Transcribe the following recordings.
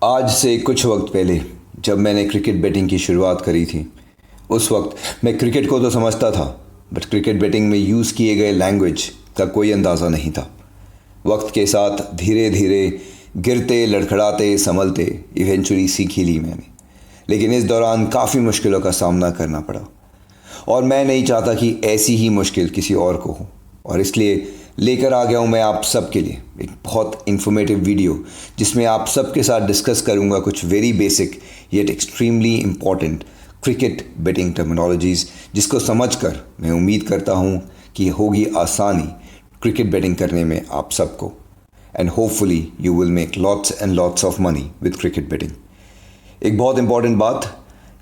आज से कुछ वक्त पहले जब मैंने क्रिकेट बैटिंग की शुरुआत करी थी, उस वक्त मैं क्रिकेट को तो समझता था, बट क्रिकेट बैटिंग में यूज़ किए गए लैंग्वेज का कोई अंदाज़ा नहीं था। वक्त के साथ धीरे धीरे गिरते लड़खड़ाते संभलते इवेंचुअली सीख ही ली मैंने। लेकिन इस दौरान काफ़ी मुश्किलों का सामना करना पड़ा और मैं नहीं चाहता कि ऐसी ही मुश्किल किसी और को हो, और इसलिए लेकर आ गया हूँ मैं आप सबके लिए एक बहुत इन्फॉर्मेटिव वीडियो, जिसमें आप सबके साथ डिस्कस करूँगा कुछ very basic yet extremely important cricket batting terminologies, जिसको समझकर मैं उम्मीद करता हूँ कि होगी आसानी क्रिकेट बैटिंग करने में आप सबको, and hopefully you will make lots and lots of money with cricket batting. एक बहुत इंपॉर्टेंट बात,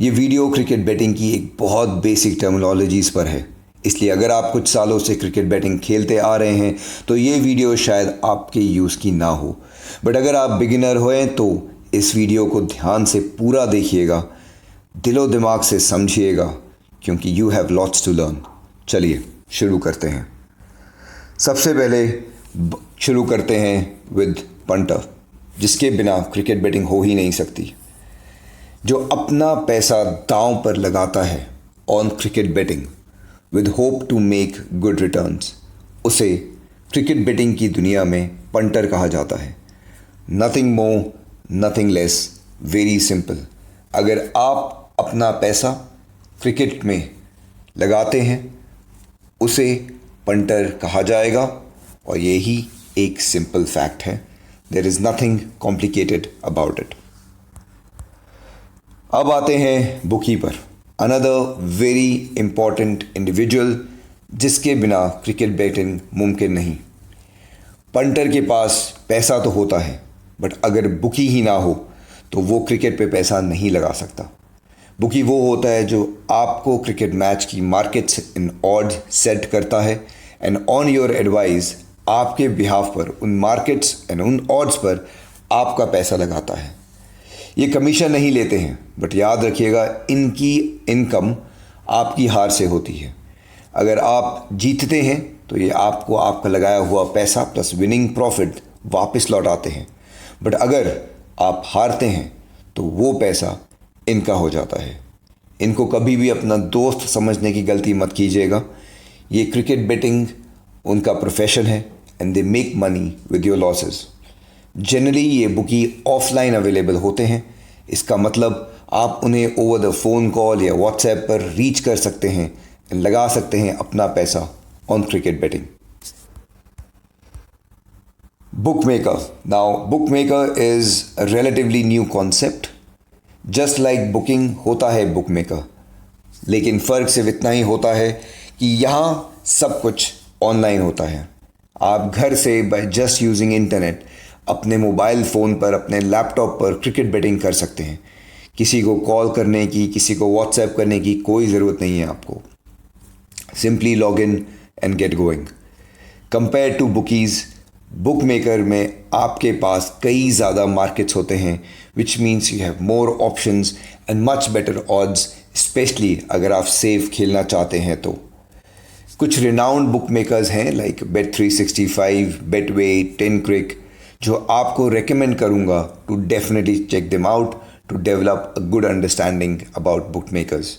ये वीडियो क्रिकेट बैटिंग की एक बहुत बेसिक टर्मिनोलॉजीज़ पर है, इसलिए अगर आप कुछ सालों से क्रिकेट बैटिंग खेलते आ रहे हैं तो ये वीडियो शायद आपके यूज़ की ना हो। बट अगर आप बिगिनर होएं तो इस वीडियो को ध्यान से पूरा देखिएगा, दिलो दिमाग से समझिएगा, क्योंकि you have lots to learn. चलिए शुरू करते हैं। सबसे पहले शुरू करते हैं विद पंटर, जिसके बिना क्रिकेट बैटिंग हो ही नहीं सकती। जो अपना पैसा दांव पर लगाता है on cricket batting with hope to make good returns, उसे क्रिकेट बैटिंग की दुनिया में पंटर कहा जाता है। Nothing more nothing less, very simple. अगर आप अपना पैसा क्रिकेट में लगाते हैं उसे पंटर कहा जाएगा, और यही एक सिंपल फैक्ट है। There is nothing complicated about it. अब आते हैं बुकी पर, अनदर वेरी इंपॉर्टेंट इंडिविजुअल जिसके बिना क्रिकेट बैटिंग मुमकिन नहीं। पंटर के पास पैसा तो होता है, बट अगर बुकी ही ना हो तो वो क्रिकेट पे पैसा नहीं लगा सकता। बुकी वो होता है जो आपको क्रिकेट मैच की मार्केट्स इन ऑड्स सेट करता है, एंड ऑन योर एडवाइस आपके बिहाफ पर उन मार्केट्स एंड उन ऑड्स पर आपका पैसा लगाता है। ये कमीशन नहीं लेते हैं, बट याद रखिएगा इनकी इनकम आपकी हार से होती है। अगर आप जीतते हैं तो ये आपको आपका लगाया हुआ पैसा प्लस विनिंग प्रॉफिट वापस लौटाते हैं, बट अगर आप हारते हैं तो वो पैसा इनका हो जाता है। इनको कभी भी अपना दोस्त समझने की गलती मत कीजिएगा। ये क्रिकेट बैटिंग उनका प्रोफेशन है, and they make money with your losses. Generally ये बुकी ऑफलाइन अवेलेबल होते हैं, इसका मतलब आप उन्हें ओवर द फ़ोन कॉल या व्हाट्सएप पर रीच कर सकते हैं, लगा सकते हैं अपना पैसा on cricket batting. Book maker, now book maker is a relatively new concept. Just like booking होता है बुक मेकर, लेकिन फ़र्क सिर्फ इतना ही होता है कि यहाँ सब कुछ ऑनलाइन होता है। आप घर से बाय जस्ट यूजिंग इंटरनेट अपने मोबाइल फ़ोन पर, अपने लैपटॉप पर क्रिकेट बैटिंग कर सकते हैं। किसी को कॉल करने की, किसी को व्हाट्सएप करने की कोई ज़रूरत नहीं है आपको। Simply log in and get going. Compare to bookies, bookmaker में आपके पास कई ज़्यादा मार्केट्स होते हैं, which means you have more options and much better odds, specially अगर आप सेफ खेलना चाहते हैं तो। कुछ रिनाउंड बुक मेकर्स हैं लाइक Bet365, बेटवे, 10Crick, जो आपको रेकमेंड करूँगा to definitely check them out to develop a good understanding about bookmakers.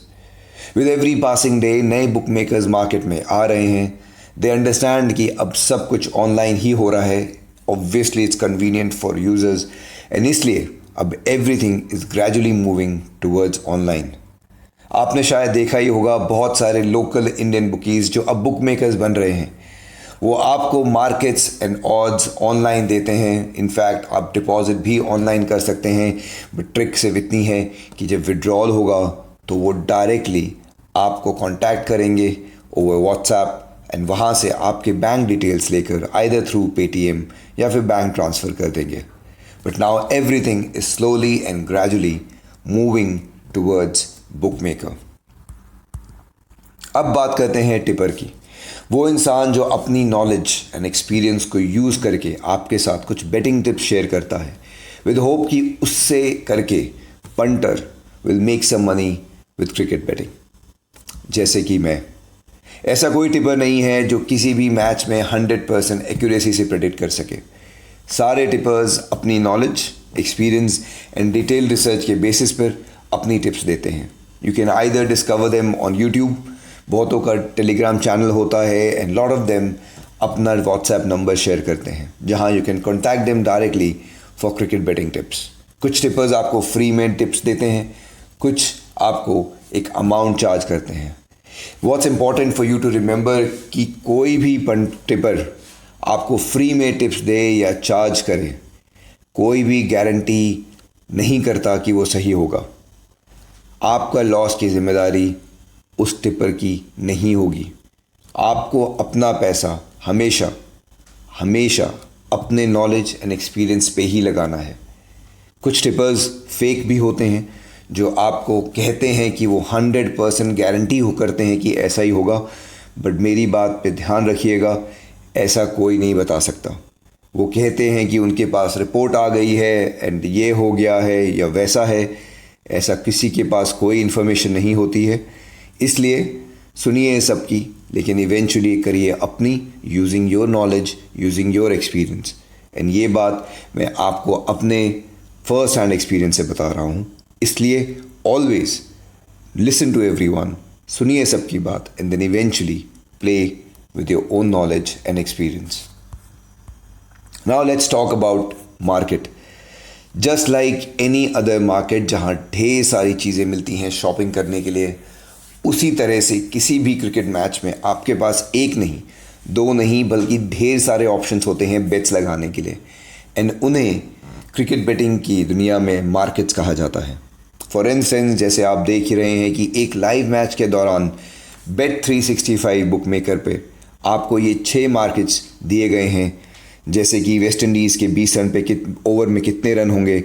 With every passing day नए बुक मेकर्स मार्केट में आ रहे हैं। दे अंडरस्टैंड कि अब सब कुछ ऑनलाइन ही हो रहा है। Obviously it's convenient for users, and इसलिए अब everything is gradually moving towards online. आपने शायद देखा ही होगा बहुत सारे लोकल इंडियन बुकीज़ जो अब बुक मेकर्स बन रहे हैं, वो आपको मार्केट्स एंड ऑड्स ऑनलाइन देते हैं। इनफैक्ट आप डिपॉजिट भी ऑनलाइन कर सकते हैं, बट ट्रिक सिर्फ इतनी है कि जब विड्रॉल होगा तो वो डायरेक्टली आपको कांटेक्ट करेंगे ओवर व्हाट्सएप, एंड वहाँ से आपके बैंक डिटेल्स लेकर आइदर थ्रू पेटीएम या फिर बैंक ट्रांसफ़र कर देंगे। But now everything is slowly and gradually moving towards book maker. अब बात करते हैं टिपर की। वो इंसान जो अपनी नॉलेज एंड एक्सपीरियंस को यूज़ करके आपके साथ कुछ बेटिंग टिप्स शेयर करता है विद होप कि उससे करके punter will make some money with cricket batting. जैसे कि मैं, ऐसा कोई टिपर नहीं है जो किसी भी मैच में 100% एक्यूरेसी से प्रेडिक्ट कर सके। सारे टिपर्स अपनी knowledge experience and detail research के बेसिस पर अपनी टिप्स देते हैं। You can either discover them on YouTube, बहुतों का टेलीग्राम चैनल होता है, एंड लॉट ऑफ देम अपना व्हाट्सएप नंबर शेयर करते हैं जहां you can contact them directly for cricket betting tips. कुछ टिपर्स आपको फ्री में टिप्स देते हैं, कुछ आपको एक अमाउंट चार्ज करते हैं। What's important for you to remember कि कोई भी टिपर आपको फ्री में टिप्स दे या चार्ज करे, कोई भी गारंटी नहीं करता कि वो सही होगा। आपका लॉस की जिम्मेदारी उस टिपर की नहीं होगी। आपको अपना पैसा हमेशा हमेशा अपने नॉलेज एंड एक्सपीरियंस पे ही लगाना है। कुछ टिपर्स फेक भी होते हैं जो आपको कहते हैं कि वो 100% गारंटी हो करते हैं कि ऐसा ही होगा, बट मेरी बात पे ध्यान रखिएगा, ऐसा कोई नहीं बता सकता। वो कहते हैं कि उनके पास रिपोर्ट आ गई है एंड ये हो गया है या वैसा है, ऐसा किसी के पास कोई इन्फॉर्मेशन नहीं होती है। इसलिए सुनिए सबकी, लेकिन इवेंचुअली करिए अपनी, using your knowledge, using your experience. And ये बात मैं आपको अपने फर्स्ट हैंड एक्सपीरियंस से बता रहा हूँ। इसलिए ऑलवेज लिसन टू एवरीवन, सुनिए सबकी बात, and then eventually play with your own knowledge and experience. Now let's talk about market. Just like any other market जहाँ ढेर सारी चीज़ें मिलती हैं शॉपिंग करने के लिए, उसी तरह से किसी भी क्रिकेट मैच में आपके पास एक नहीं, दो नहीं, बल्कि ढेर सारे ऑप्शंस होते हैं बेट्स लगाने के लिए, एंड उन्हें क्रिकेट बेटिंग की दुनिया में मार्केट्स कहा जाता है। फॉर इंस्टेंस, जैसे आप देख ही रहे हैं कि एक लाइव मैच के दौरान Bet365 बुक मेकर पे आपको ये 6 मार्केट्स दिए गए हैं, जैसे कि वेस्ट इंडीज़ के 20 रन पे ओवर में कितने रन होंगे,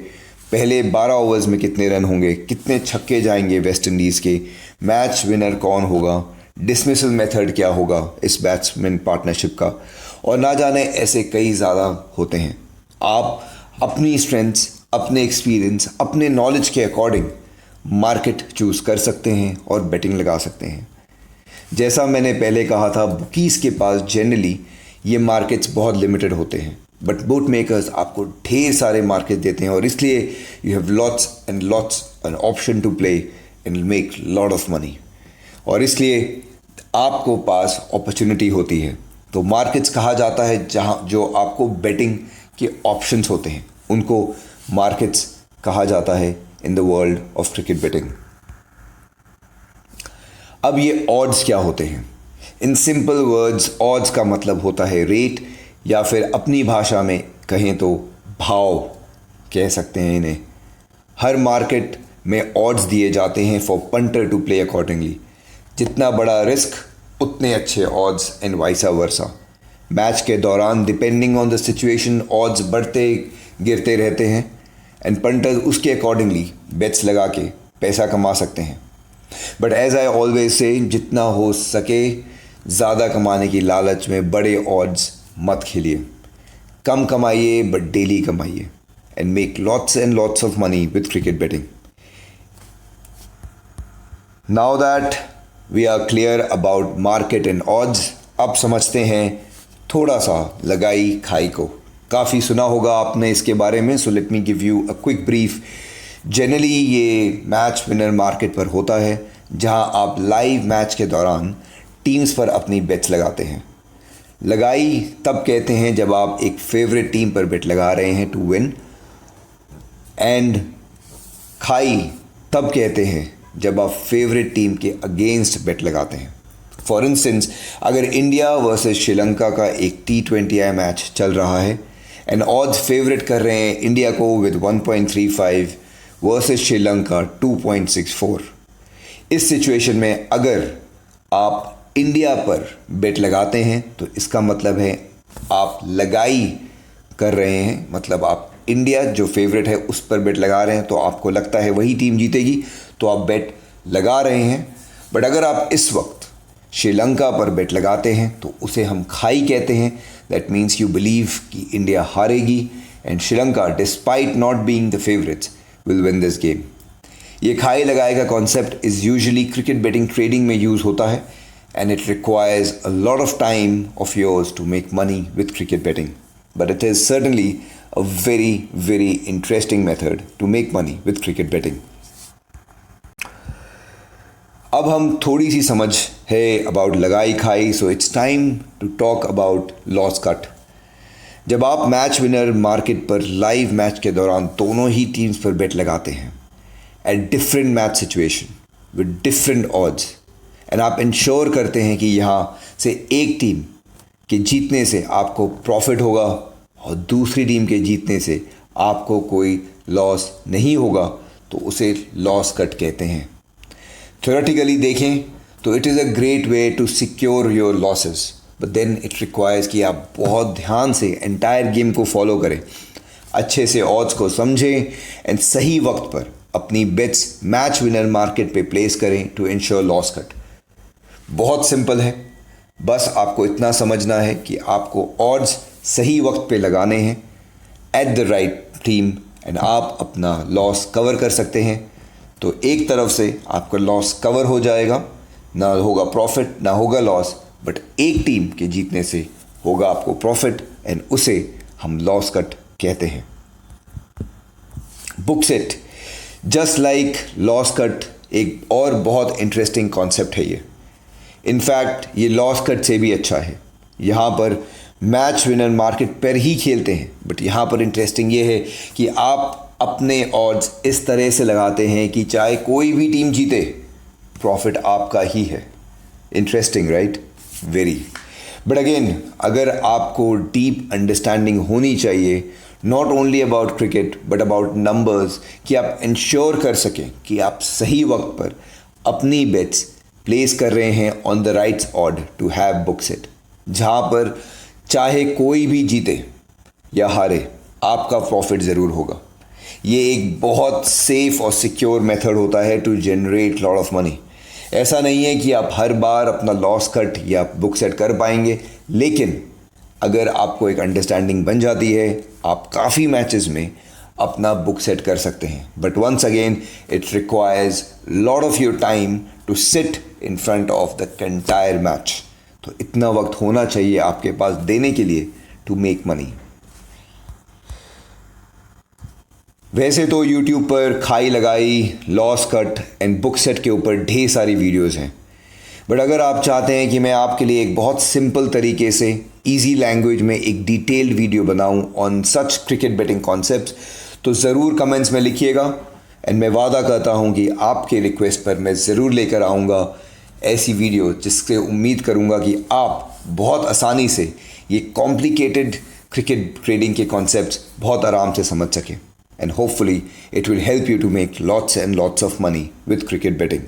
पहले 12 ओवर्स में कितने रन होंगे, कितने छक्के जाएंगे वेस्ट इंडीज़ के, मैच विनर कौन होगा, डिसमिसल मेथड क्या होगा इस बैट्समैन पार्टनरशिप का, और ना जाने ऐसे कई ज़्यादा होते हैं। आप अपनी स्ट्रेंथ्स, अपने एक्सपीरियंस, अपने नॉलेज के अकॉर्डिंग मार्केट चूज़ कर सकते हैं और बेटिंग लगा सकते हैं। जैसा मैंने पहले कहा था, बुकीज़ के पास जनरली ये मार्केट्स बहुत लिमिटेड होते हैं, बट बुक मेकर्स आपको ढेर सारे मार्केट देते हैं, और इसलिए you have lots and lots an option to play and make lot of money, और इसलिए आपको पास अपॉर्चुनिटी होती है। तो मार्केट्स कहा जाता है जहाँ जो आपको बेटिंग के ऑप्शंस होते हैं, उनको मार्केट्स कहा जाता है in the world of cricket betting. अब ये ऑड्स क्या होते हैं? इन सिंपल वर्ड्स, ऑड्स का मतलब होता है रेट, या फिर अपनी भाषा में कहें तो भाव कह सकते हैं इन्हें। हर मार्केट में ऑड्स दिए जाते हैं for punter to play accordingly. जितना बड़ा रिस्क उतने अच्छे odds and vice versa. Match के दौरान depending on the situation odds बढ़ते गिरते रहते हैं, एंड पंटर उसके अकॉर्डिंगली बेट्स लगा के पैसा कमा सकते हैं। But as I always say, जितना हो सके ज़्यादा कमाने की लालच में बड़े ऑड्स मत खेलिए। कम कमाइए बट डेली कमाइए, and make lots and lots of money with cricket betting. Now that we are clear about market and odds, अब समझते हैं थोड़ा सा लगाई खाई को। काफ़ी सुना होगा आपने इसके बारे में, so let me give you a quick brief. Generally ये मैच विनर मार्केट पर होता है, जहां आप लाइव मैच के दौरान टीम्स पर अपनी बेट्स लगाते हैं। लगाई तब कहते हैं जब आप एक फेवरेट टीम पर बेट लगा रहे हैं टू विन, एंड खाई तब कहते हैं जब आप फेवरेट टीम के अगेंस्ट बेट लगाते हैं। फॉर इंस्टेंस, अगर इंडिया वर्सेस श्रीलंका का एक T20I मैच चल रहा है एंड ऑड्स फेवरेट कर रहे हैं इंडिया को विद 1.35 वर्सेस श्रीलंका 2.64, इस सिचुएशन में अगर आप इंडिया पर बेट लगाते हैं तो इसका मतलब है आप लगाई कर रहे हैं, मतलब आप इंडिया जो फेवरेट है उस पर बेट लगा रहे हैं, तो आपको लगता है वही टीम जीतेगी तो आप बेट लगा रहे हैं। बट अगर आप इस वक्त श्रीलंका पर बेट लगाते हैं तो उसे हम खाई कहते हैं। दैट मीन्स यू बिलीव कि इंडिया हारेगी and Sri Lanka despite not being the favourites will win this game. ये खाई लगाए का concept is usually cricket betting trading में यूज़ होता है, and it requires a lot of time of yours to make money with cricket betting, but it is certainly a very interesting method to make money with cricket betting. अब हम थोड़ी सी समझ है about लगाई खाई, so it's time to talk about loss cut. जब आप match winner market पर लाइव मैच के दौरान दोनों ही टीम्स पर बेट लगाते हैं at different match situation with different odds, and आप इंश्योर करते हैं कि यहाँ से एक टीम के जीतने से आपको प्रॉफिट होगा और दूसरी टीम के जीतने से आपको कोई लॉस नहीं होगा, तो उसे लॉस कट कहते हैं. थ्योरेटिकली देखें तो it is a great way to secure your losses, but then it requires कि आप बहुत ध्यान से एंटायर गेम को फॉलो करें, अच्छे से ऑड्स को समझें एंड सही वक्त पर अपनी बेट्स मैच विनर मार्केट पे प्लेस करें टू इंश्योर लॉस कट. बहुत सिंपल है, बस आपको इतना समझना है कि आपको ऑड्स सही वक्त पे लगाने हैं at the right team and आप अपना लॉस कवर कर सकते हैं. तो एक तरफ से आपका लॉस कवर हो जाएगा, ना होगा प्रॉफिट ना होगा लॉस, बट एक टीम के जीतने से होगा आपको प्रॉफिट एंड उसे हम लॉस कट कहते हैं. Books it just like loss cut एक और बहुत इंटरेस्टिंग कॉन्सेप्ट है ये. इनफैक्ट ये लॉस कट से भी अच्छा है. यहाँ पर मैच विनर मार्केट पर ही खेलते हैं, बट यहाँ पर इंटरेस्टिंग ये है कि आप अपने ऑड्स इस तरह से लगाते हैं कि चाहे कोई भी टीम जीते प्रॉफिट आपका ही है. Interesting right? Very. But again अगर आपको डीप अंडरस्टैंडिंग होनी चाहिए not only about cricket but about numbers, कि आप इंश्योर कर सकें कि आप सही वक्त पर अपनी बेट्स प्लेस कर रहे हैं on the right odd to have books it, जहाँ पर चाहे कोई भी जीते या हारे आपका प्रॉफिट ज़रूर होगा. ये एक बहुत सेफ और सिक्योर मेथड होता है to generate lot of money. ऐसा नहीं है कि आप हर बार अपना लॉस कट या बुक सेट कर पाएंगे, लेकिन अगर आपको एक अंडरस्टैंडिंग बन जाती है आप काफ़ी मैचेस में अपना बुक सेट कर सकते हैं. But once again it requires lot of your time to sit in front of the entire match. तो इतना वक्त होना चाहिए आपके पास देने के लिए टू मेक मनी. वैसे तो YouTube पर खाई लगाई, loss cut and book set के ऊपर ढेर सारी वीडियोस हैं, बट अगर आप चाहते हैं कि मैं आपके लिए एक बहुत सिंपल तरीके से इजी लैंग्वेज में एक डिटेल्ड वीडियो बनाऊं on such cricket betting concepts, तो ज़रूर कमेंट्स में लिखिएगा एंड मैं वादा करता हूं कि आपके रिक्वेस्ट पर मैं ज़रूर लेकर आऊँगा ऐसी वीडियो जिससे उम्मीद करूँगा कि आप बहुत आसानी से ये कॉम्प्लिकेटेड क्रिकेट ट्रेडिंग के कॉन्सेप्ट्स बहुत आराम से समझ सकें. And hopefully it will help you to make lots and lots of money with cricket betting.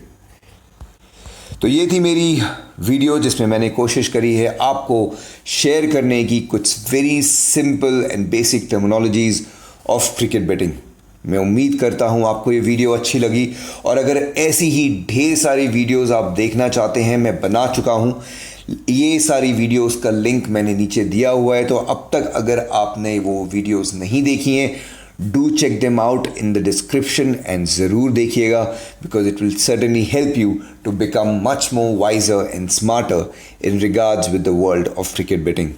तो ये थी मेरी वीडियो जिसमें मैंने कोशिश करी है आपको शेयर करने की कुछ very simple and basic terminologies of cricket betting. मैं उम्मीद करता हूँ आपको ये वीडियो अच्छी लगी, और अगर ऐसी ही ढेर सारी वीडियोस आप देखना चाहते हैं मैं बना चुका हूँ. ये सारी वीडियोस का लिंक मैंने नीचे दिया हुआ है, तो अब तक अगर आपने वो वीडियोस नहीं देखी हैं do check them out in the description and ज़रूर देखिएगा, because it will certainly help you to become much more wiser and smarter in regards with the world of cricket betting.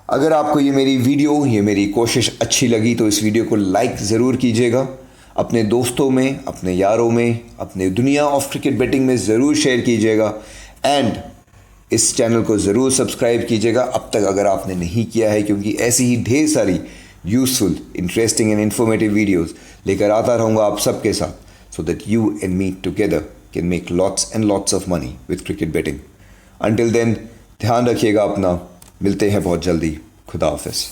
अगर आपको ये मेरी वीडियो, ये मेरी कोशिश अच्छी लगी तो इस वीडियो को लाइक ज़रूर कीजिएगा, अपने दोस्तों में, अपने यारों में, अपने दुनिया ऑफ क्रिकेट बेटिंग में ज़रूर शेयर कीजिएगा एंड इस चैनल को ज़रूर सब्सक्राइब कीजिएगा अब तक अगर आपने नहीं किया है, क्योंकि ऐसी ही ढेर सारी useful, interesting and informative videos लेकर आता रहूँगा आप सबके साथ, so that you and me together can make lots and lots of money with cricket betting. Until then, ध्यान रखिएगा अपना, मिलते हैं बहुत जल्दी. खुदा हाफिज़.